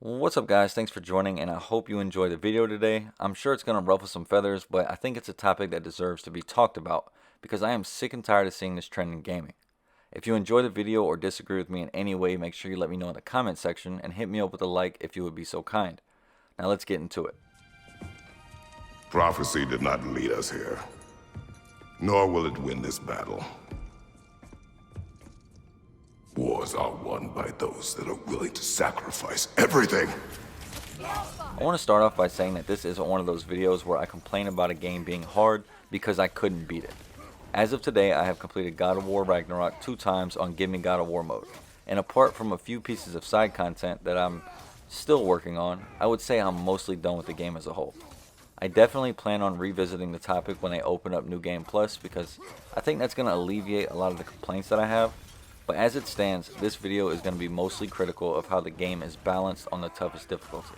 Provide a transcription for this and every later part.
What's up guys, thanks for joining and I hope you enjoy the video today. I'm sure it's going to ruffle some feathers, but I think it's a topic that deserves to be talked about because I am sick and tired of seeing this trend in gaming. If you enjoy the video or disagree with me in any way, make sure you let me know in the comment section and hit me up with a like if you would be so kind. Now let's get into it. Prophecy did not lead us here, nor will it win this battle. Wars are won by those that are willing to sacrifice everything. I want to start off by saying that this isn't one of those videos where I complain about a game being hard because I couldn't beat it. As of today, I have completed God of War Ragnarok 2 times on Give Me God of War mode, and apart from a few pieces of side content that I'm still working on, I would say I'm mostly done with the game as a whole. I definitely plan on revisiting the topic when they open up New Game Plus because I think that's going to alleviate a lot of the complaints that I have. But as it stands, this video is going to be mostly critical of how the game is balanced on the toughest difficulty.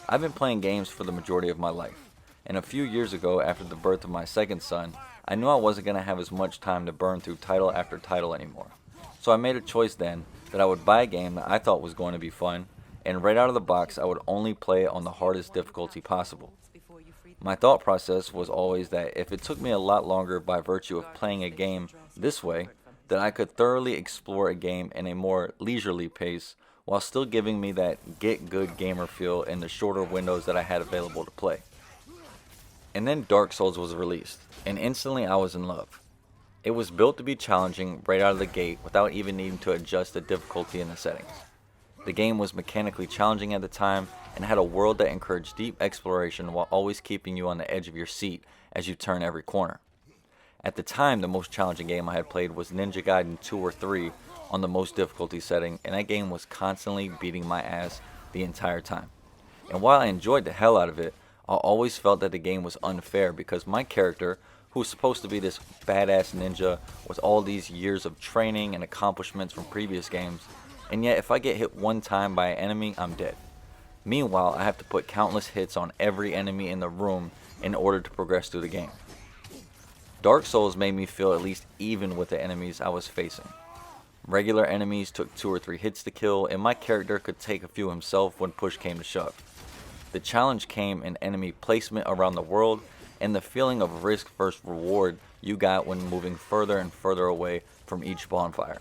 I've been playing games for the majority of my life, and a few years ago after the birth of my second son, I knew I wasn't going to have as much time to burn through title after title anymore. So I made a choice then that I would buy a game that I thought was going to be fun, and right out of the box I would only play it on the hardest difficulty possible. My thought process was always that if it took me a lot longer by virtue of playing a game this way, that I could thoroughly explore a game in a more leisurely pace while still giving me that get good gamer feel in the shorter windows that I had available to play. And then Dark Souls was released, and instantly I was in love. It was built to be challenging right out of the gate without even needing to adjust the difficulty in the settings. The game was mechanically challenging at the time and had a world that encouraged deep exploration while always keeping you on the edge of your seat as you turn every corner. At the time, the most challenging game I had played was Ninja Gaiden 2 or 3 on the most difficulty setting, and that game was constantly beating my ass the entire time. And while I enjoyed the hell out of it, I always felt that the game was unfair because my character, who was supposed to be this badass ninja with all these years of training and accomplishments from previous games, and yet if I get hit one time by an enemy, I'm dead. Meanwhile, I have to put countless hits on every enemy in the room in order to progress through the game. Dark Souls made me feel at least even with the enemies I was facing. Regular enemies took 2 or 3 hits to kill, and my character could take a few himself when push came to shove. The challenge came in enemy placement around the world and the feeling of risk versus reward you got when moving further and further away from each bonfire.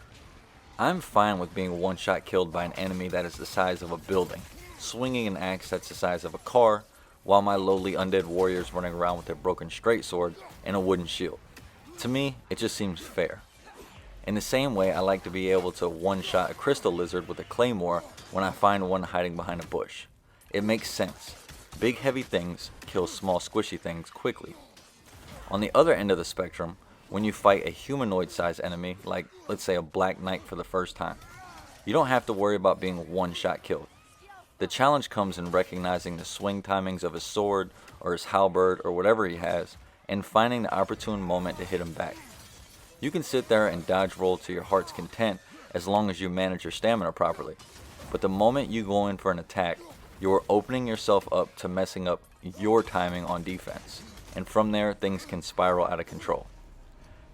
I'm fine with being one-shot killed by an enemy that is the size of a building, swinging an axe that's the size of a car, while my lowly undead warriors running around with their broken straight sword and a wooden shield. To me, it just seems fair. In the same way, I like to be able to one-shot a crystal lizard with a claymore when I find one hiding behind a bush. It makes sense. Big heavy things kill small squishy things quickly. On the other end of the spectrum, when you fight a humanoid-sized enemy, like let's say a Black Knight for the first time, you don't have to worry about being one-shot killed. The challenge comes in recognizing the swing timings of his sword or his halberd or whatever he has and finding the opportune moment to hit him back. You can sit there and dodge roll to your heart's content as long as you manage your stamina properly, but the moment you go in for an attack, you are opening yourself up to messing up your timing on defense, and from there things can spiral out of control.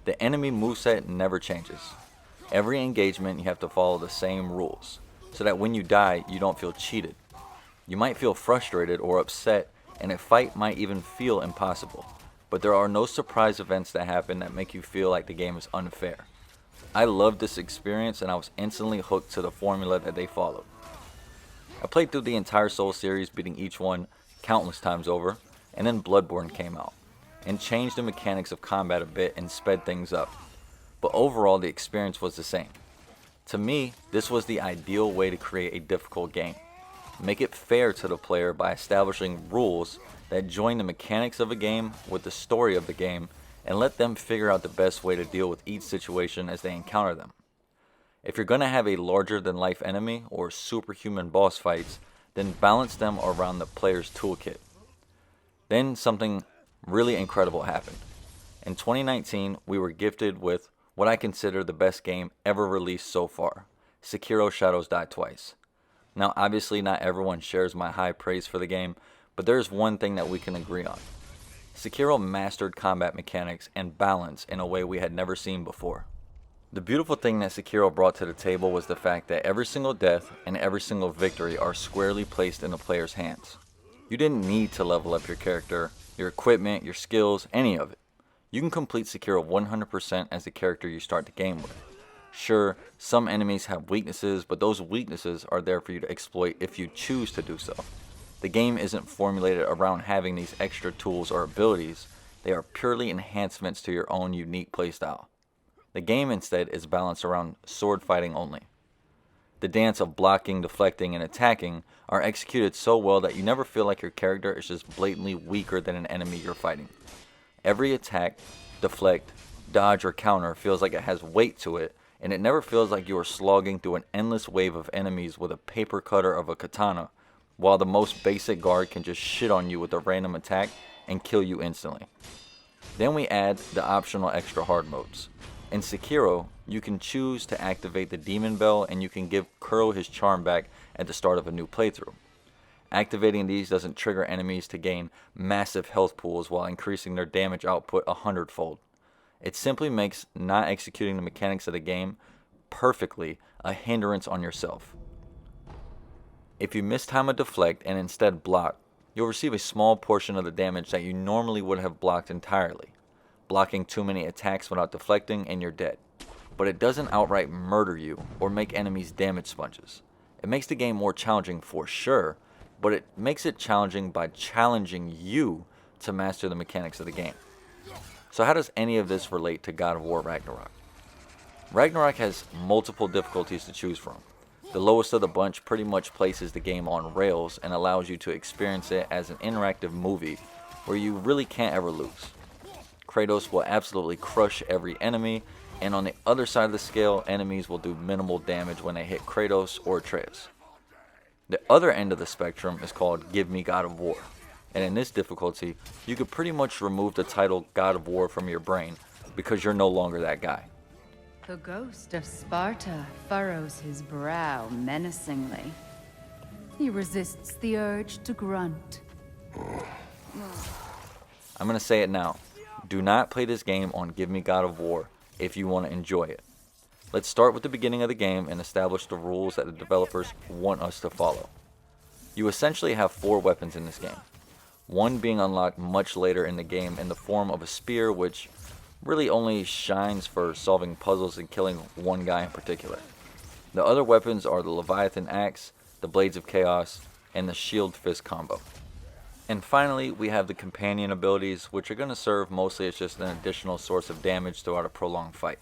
The enemy moveset never changes. Every engagement you have to follow the same rules, so that when you die, you don't feel cheated. You might feel frustrated or upset, and a fight might even feel impossible, but there are no surprise events that happen that make you feel like the game is unfair. I loved this experience and I was instantly hooked to the formula that they followed. I played through the entire Soul series, beating each one countless times over, and then Bloodborne came out, and changed the mechanics of combat a bit and sped things up. But overall, the experience was the same. To me, this was the ideal way to create a difficult game. Make it fair to the player by establishing rules that join the mechanics of a game with the story of the game and let them figure out the best way to deal with each situation as they encounter them. If you're going to have a larger than life enemy or superhuman boss fights, then balance them around the player's toolkit. Then something really incredible happened. In 2019, we were gifted with what I consider the best game ever released so far, Sekiro Shadows Die Twice. Now obviously not everyone shares my high praise for the game, but there's one thing that we can agree on. Sekiro mastered combat mechanics and balance in a way we had never seen before. The beautiful thing that Sekiro brought to the table was the fact that every single death and every single victory are squarely placed in the player's hands. You didn't need to level up your character, your equipment, your skills, any of it. You can complete Sekiro 100% as the character you start the game with. Sure, some enemies have weaknesses, but those weaknesses are there for you to exploit if you choose to do so. The game isn't formulated around having these extra tools or abilities, they are purely enhancements to your own unique playstyle. The game instead is balanced around sword fighting only. The dance of blocking, deflecting, and attacking are executed so well that you never feel like your character is just blatantly weaker than an enemy you're fighting. Every attack, deflect, dodge, or counter feels like it has weight to it, and it never feels like you are slogging through an endless wave of enemies with a paper cutter of a katana, while the most basic guard can just shit on you with a random attack and kill you instantly. Then we add the optional extra hard modes. In Sekiro, you can choose to activate the Demon Bell and you can give Kuro his charm back at the start of a new playthrough. Activating these doesn't trigger enemies to gain massive health pools while increasing their damage output 100-fold. It simply makes not executing the mechanics of the game perfectly a hindrance on yourself. If you miss time a deflect and instead block, you'll receive a small portion of the damage that you normally would have blocked entirely. Blocking too many attacks without deflecting and you're dead. But it doesn't outright murder you or make enemies damage sponges. It makes the game more challenging for sure, but it makes it challenging by challenging you to master the mechanics of the game. So how does any of this relate to God of War Ragnarok? Ragnarok has multiple difficulties to choose from. The lowest of the bunch pretty much places the game on rails and allows you to experience it as an interactive movie where you really can't ever lose. Kratos will absolutely crush every enemy, and on the other side of the scale, enemies will do minimal damage when they hit Kratos or Atreus. The other end of the spectrum is called Give Me God of War, and in this difficulty, you could pretty much remove the title God of War from your brain because you're no longer that guy. The ghost of Sparta furrows his brow menacingly. He resists the urge to grunt. I'm going to say it now. Do not play this game on Give Me God of War if you want to enjoy it. Let's start with the beginning of the game and establish the rules that the developers want us to follow. You essentially have 4 weapons in this game. One being unlocked much later in the game in the form of a spear, which really only shines for solving puzzles and killing one guy in particular. The other weapons are the Leviathan Axe, the Blades of Chaos, and the Shield Fist combo. And finally, we have the companion abilities, which are going to serve mostly as just an additional source of damage throughout a prolonged fight.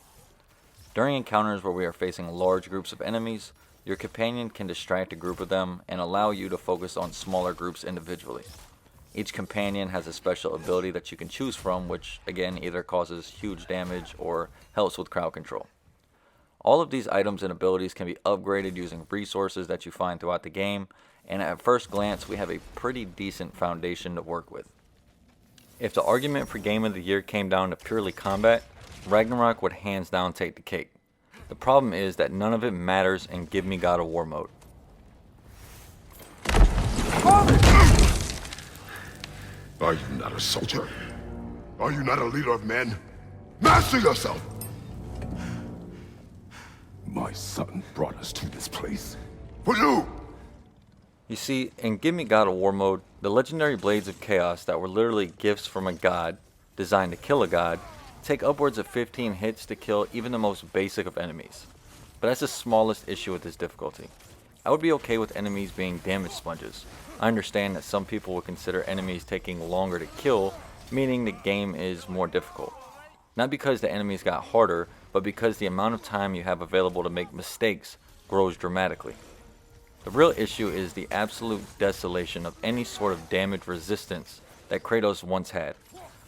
During encounters where we are facing large groups of enemies, your companion can distract a group of them and allow you to focus on smaller groups individually. Each companion has a special ability that you can choose from, which again either causes huge damage or helps with crowd control. All of these items and abilities can be upgraded using resources that you find throughout the game, and at first glance we have a pretty decent foundation to work with. If the argument for Game of the Year came down to purely combat, Ragnarok would hands down take the cake. The problem is that none of it matters in Give Me God of War mode. Are you not a soldier? Are you not a leader of men? Master yourself! My son brought us to this place. For you! You see, in Give Me God of War mode, the legendary Blades of Chaos that were literally gifts from a god, designed to kill a god, take upwards of 15 hits to kill even the most basic of enemies. But that's the smallest issue with this difficulty. I would be okay with enemies being damage sponges. I understand that some people would consider enemies taking longer to kill, meaning the game is more difficult. Not because the enemies got harder, but because the amount of time you have available to make mistakes grows dramatically. The real issue is the absolute desolation of any sort of damage resistance that Kratos once had.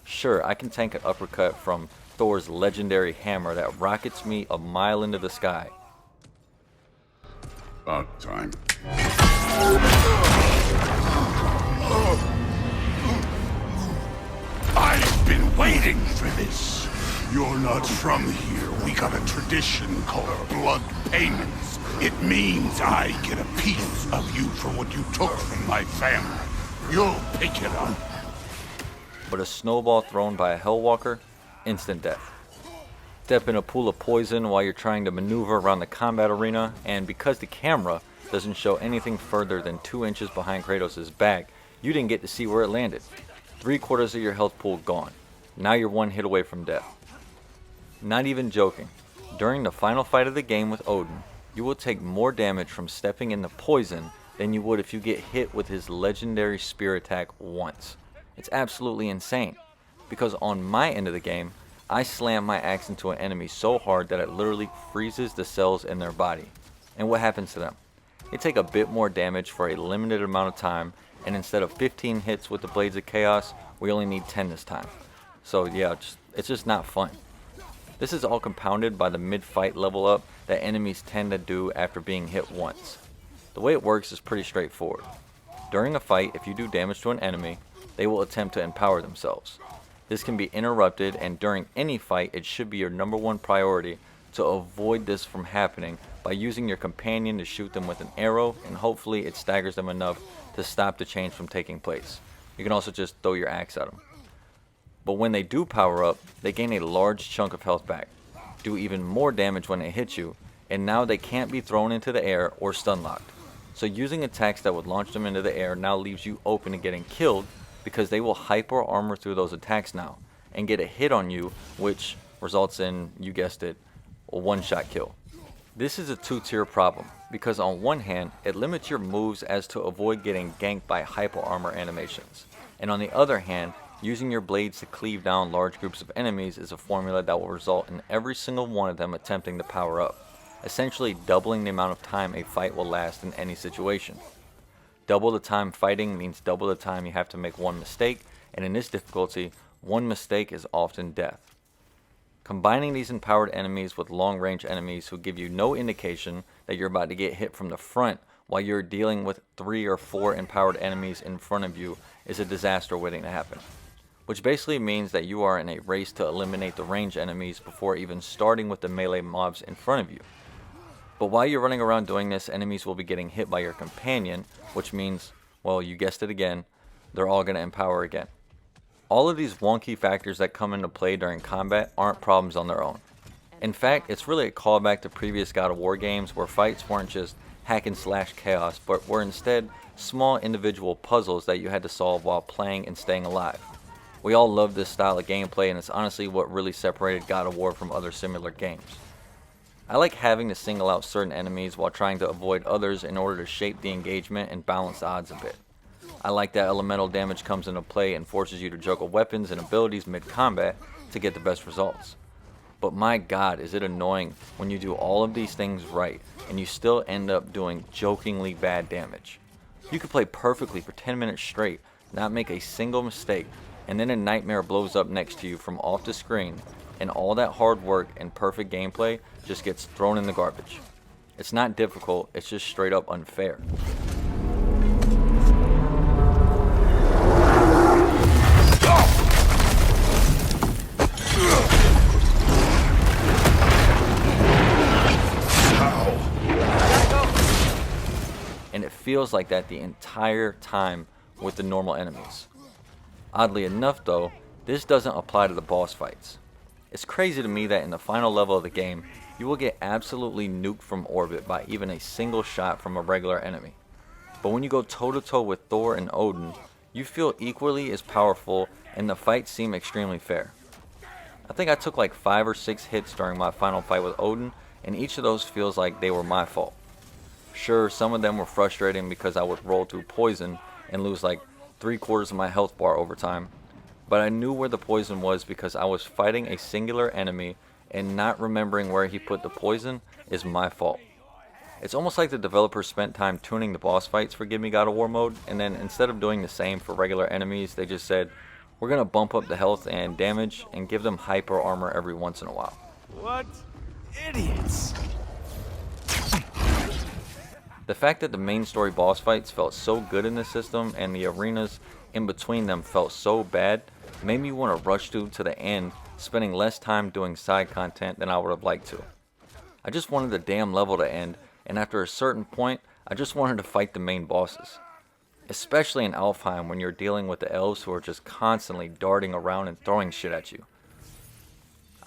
Sure, I can tank an uppercut from Thor's legendary hammer that rockets me a mile into the sky. About time. I've been waiting for this. You're not from here. We got a tradition called blood payments. It means I get a piece of you for what you took from my family. You'll pick it up. But a snowball thrown by a Hellwalker, instant death. step in a pool of poison while you're trying to maneuver around the combat arena, and because the camera doesn't show anything further than 2 inches behind Kratos' back, you didn't get to see where it landed. 3/4 of your health pool gone. Now you're 1 hit away from death. Not even joking. During the final fight of the game with Odin, you will take more damage from stepping in the poison than you would if you get hit with his legendary spear attack once. It's absolutely insane, because on my end of the game, I slam my axe into an enemy so hard that it literally freezes the cells in their body. And what happens to them? They take a bit more damage for a limited amount of time, and instead of 15 hits with the Blades of Chaos, we only need 10 this time. So yeah, it's just not fun. This is all compounded by the mid-fight level up that enemies tend to do after being hit once. The way it works is pretty straightforward. During a fight, if you do damage to an enemy, they will attempt to empower themselves. This can be interrupted, and during any fight, it should be your #1 priority to avoid this from happening by using your companion to shoot them with an arrow, and hopefully it staggers them enough to stop the change from taking place. You can also just throw your axe at them. But when they do power up, they gain a large chunk of health back, do even more damage when they hit you, and now they can't be thrown into the air or stun locked. So using attacks that would launch them into the air now leaves you open to getting killed, because they will hyper armor through those attacks now and get a hit on you, which results in, you guessed it, a one-shot kill. This is a 2-tier problem, because on one hand, it limits your moves as to avoid getting ganked by hyper armor animations, and on the other hand, using your blades to cleave down large groups of enemies is a formula that will result in every single one of them attempting to power up, essentially doubling the amount of time a fight will last in any situation. Double the time fighting means double the time you have to make one mistake, and in this difficulty, one mistake is often death. Combining these empowered enemies with long-range enemies who give you no indication that you're about to get hit from the front while you're dealing with 3 or 4 empowered enemies in front of you is a disaster waiting to happen. Which basically means that you are in a race to eliminate the range enemies before even starting with the melee mobs in front of you. But while you're running around doing this, enemies will be getting hit by your companion, which means, well, you guessed it again, they're all going to empower again. All of these wonky factors that come into play during combat aren't problems on their own. In fact, it's really a callback to previous God of War games where fights weren't just hack and slash chaos, but were instead small individual puzzles that you had to solve while playing and staying alive. We all love this style of gameplay, and it's honestly what really separated God of War from other similar games. I like having to single out certain enemies while trying to avoid others in order to shape the engagement and balance the odds a bit. I like that elemental damage comes into play and forces you to juggle weapons and abilities mid-combat to get the best results. But my god, is it annoying when you do all of these things right and you still end up doing jokingly bad damage. You could play perfectly for 10 minutes straight, not make a single mistake, and then a nightmare blows up next to you from off the screen, and all that hard work and perfect gameplay just gets thrown in the garbage. It's not difficult, it's just straight up unfair. And it feels like that the entire time with the normal enemies. Oddly enough though, this doesn't apply to the boss fights. It's crazy to me that in the final level of the game, you will get absolutely nuked from orbit by even a single shot from a regular enemy. But when you go toe to toe with Thor and Odin, you feel equally as powerful and the fights seem extremely fair. I think I took like 5 or 6 hits during my final fight with Odin, and each of those feels like they were my fault. Sure, some of them were frustrating because I would roll through poison and lose like 3/4 of my health bar over time, but I knew where the poison was because I was fighting a singular enemy, and not remembering where he put the poison is my fault. It's almost like the developer spent time tuning the boss fights for Give Me God of War mode, and then instead of doing the same for regular enemies, they just said, we're going to bump up the health and damage and give them hyper armor every once in a while. What idiots! The fact that the main story boss fights felt so good in this system and the arenas in between them felt so bad made me want to rush through to the end, spending less time doing side content than I would have liked to. I just wanted the damn level to end, and after a certain point, I just wanted to fight the main bosses. Especially in Alfheim when you're dealing with the elves who are just constantly darting around and throwing shit at you.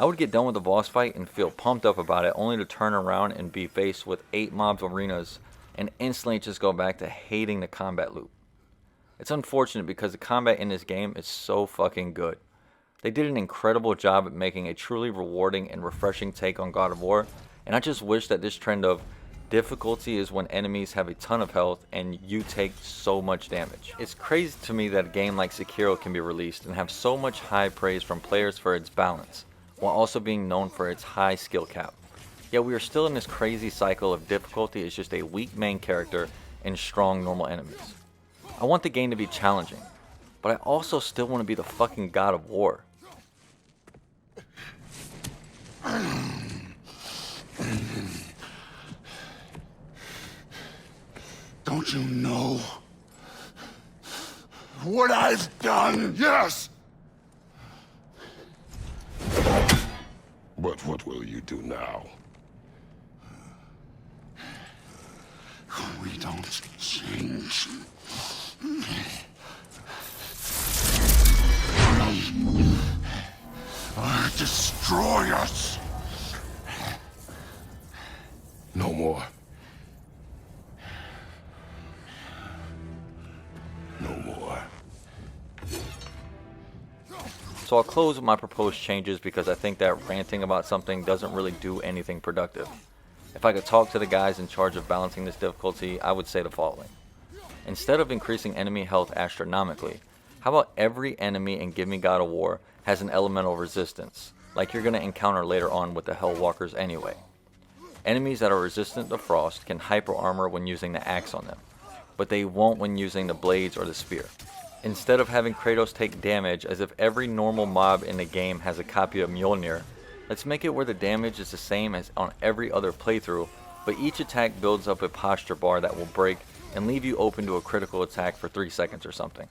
I would get done with the boss fight and feel pumped up about it, only to turn around and be faced with 8 mobs arenas and instantly just go back to hating the combat loop. It's unfortunate because the combat in this game is so fucking good. They did an incredible job at making a truly rewarding and refreshing take on God of War, and I just wish that this trend of difficulty is when enemies have a ton of health and you take so much damage. It's crazy to me that a game like Sekiro can be released and have so much high praise from players for its balance, while also being known for its high skill cap. Yet we are still in this crazy cycle of difficulty is just a weak main character and strong normal enemies. I want the game to be challenging, but I also still want to be the fucking God of War. Don't you know what I've done? Yes! But what will you do now? We don't change. Destroy us! No more. No more. So I'll close with my proposed changes because I think that ranting about something doesn't really do anything productive. If I could talk to the guys in charge of balancing this difficulty, I would say the following. Instead of increasing enemy health astronomically, how about every enemy in Give Me God of War has an elemental resistance, like you're going to encounter later on with the Hellwalkers anyway. Enemies that are resistant to frost can hyper armor when using the axe on them, but they won't when using the blades or the spear. Instead of having Kratos take damage as if every normal mob in the game has a copy of Mjolnir, let's make it where the damage is the same as on every other playthrough, but each attack builds up a posture bar that will break and leave you open to a critical attack for 3 seconds or something,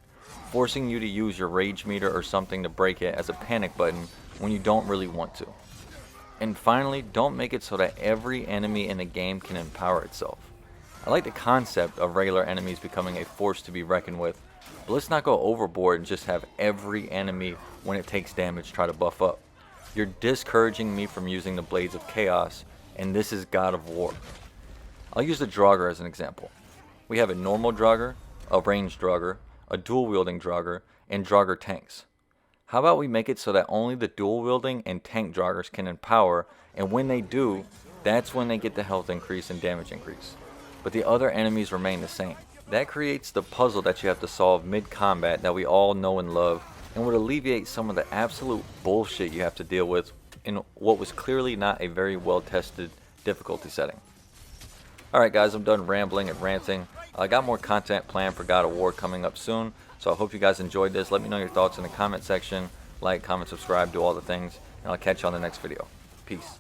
forcing you to use your rage meter or something to break it as a panic button when you don't really want to. And finally, don't make it so that every enemy in the game can empower itself. I like the concept of regular enemies becoming a force to be reckoned with, but let's not go overboard and just have every enemy when it takes damage try to buff up. You're discouraging me from using the Blades of Chaos, and this is God of War. I'll use the Draugr as an example. We have a normal Draugr, a ranged Draugr, a dual-wielding Draugr, and Draugr tanks. How about we make it so that only the dual-wielding and tank Draugrs can empower, and when they do, that's when they get the health increase and damage increase. But the other enemies remain the same. That creates the puzzle that you have to solve mid-combat that we all know and love, and would alleviate some of the absolute bullshit you have to deal with in what was clearly not a very well-tested difficulty setting. Alright guys, I'm done rambling and ranting. I got more content planned for God of War coming up soon, so I hope you guys enjoyed this. Let me know your thoughts in the comment section. Like, comment, subscribe, do all the things, and I'll catch you on the next video. Peace.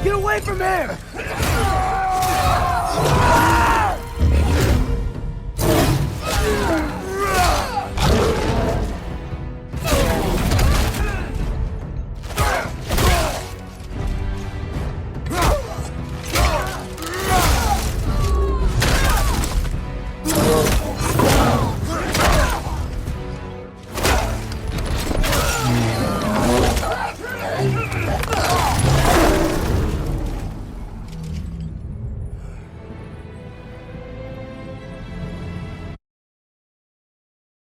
Get away from here!